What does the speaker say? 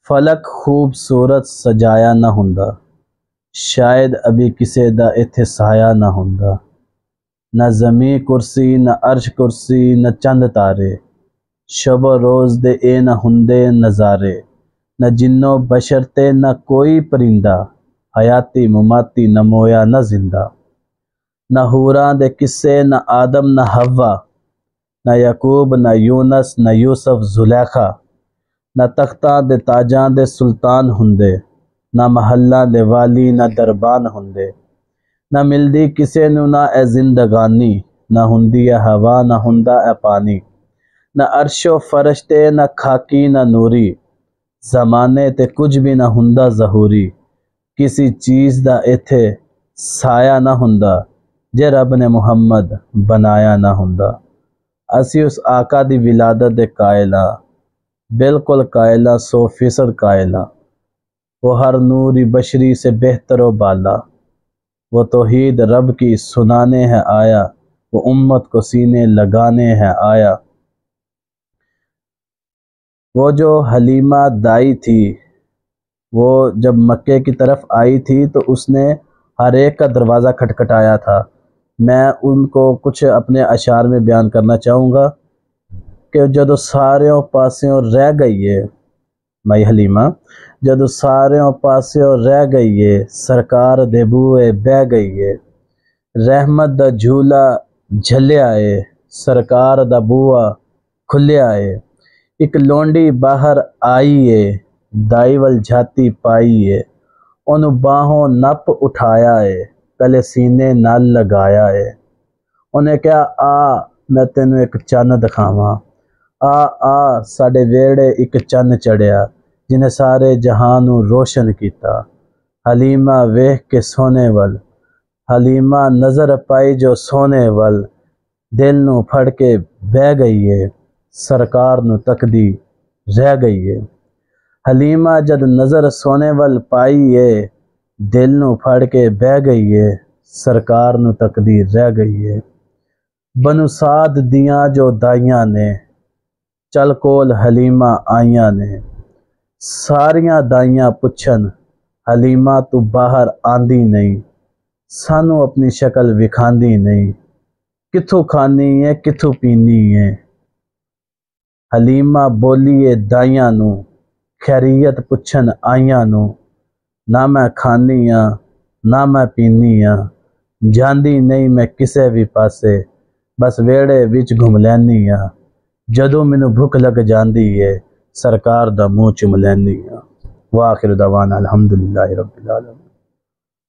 فلک خوبصورت سجایا نہ ہوندا، شاید ابھی کسے دا ایتھے سایہ نہ ہوندا۔ نہ زمیں کرسی نہ عرش کرسی نہ چند تارے، شب و روز دے اے نہ ہوندے نظارے۔ نہ جنو بشر تے نہ کوئی پرندہ، حیاتی مماتی نہ مویا نہ زندہ۔ نہ حوراں دے قصے نہ آدم نہ حوا، نہ یعقوب نہ یونس نہ یوسف زلیخا۔ نہ تختاں دے تاجاں دے سلطان ہوندے، نہ محلاں دے والی نہ دربان ہوندے۔ نہ ملدی کسے نو نہ اے زندگانی، نہ ہوندی اے ہوا نہ ہوندا اے پانی۔ نہ عرش و فرشتے نہ خاکی نہ نوری، زمانے تے کچھ بھی نہ ہوندا ظہوری۔ کسی چیز دا ایتھے سایہ نہ ہوندا، جے رب نے محمد بنایا نہ ہوندا۔ اسی اس آقا دی ولادت دے قائل ہاں، بالکل قائل ہاں، 100% قائل ہاں۔ وہ ہر نوری بشری سے بہتر و بالا، وہ توحید رب کی سنانے ہے آیا، وہ امت کو سینے لگانے ہے آیا۔ وہ جو حلیمہ دائی تھی، وہ جب مکے کی طرف آئی تھی تو اس نے ہر ایک کا دروازہ کھٹکھٹایا تھا۔ میں ان کو کچھ اپنے اشعار میں بیان کرنا چاہوں گا کہ جدو ساریوں پاسیوں رہ گئی ہے مائی حلیمہ، جدو ساریوں پاسیوں رہ گئی ہے، سرکار دے بوئے بہ گئی ہے۔ رحمت دا جھولا جھلیا ہے، سرکار دا بوا کھلیا ہے۔ ایک لونڈی باہر آئی ہے، دائی ول جھاتی پائی ہے۔ انہوں باہوں نپ اٹھایا ہے، کلے سینے نال لگایا ہے۔ انہیں کہا آ میں تینوں ایک چن دکھاواں، آ ساڈے ویڑے ایک چن چڑھیا، جنہیں سارے جہانو روشن کیتا۔ حلیمہ ویکھ کے سونے ول، حلیمہ نظر پائی جو سونے ول، دل نو پھڑ کے بہ گئی ہے، سرکار نو تکدی رہ گئی ہے۔ حلیمہ جد نظر سونے ول پائی ہے، دل نو پھڑ کے بہ گئی ہے، سرکار نو تکدی رہ گئی ہے۔ بنو سعد دیاں جو دائیاں نے، چل کول حلیمہ آئیاں نے۔ ساریاں دائیاں پچھن، حلیمہ تو باہر آندی نہیں، سانو اپنی شکل وکھاندی نہیں، کتھوں کھانی ہے کتھوں پینی ہے۔ حلیمہ بولیے دائیاں نو، خیریت پچھن آئیاں نو، نہ میں کھانی ہاں نہ میں پینی ہاں، جاندی نہیں میں کسے بھی پاسے، بس ویڑے وچ گھم لینی ہاں۔ جدوں مینوں بھوک لگ جاندی ہے، سرکار دا منہ چوم لینی ہاں۔ وآخر دعوانا الحمدللہ رب العالمین۔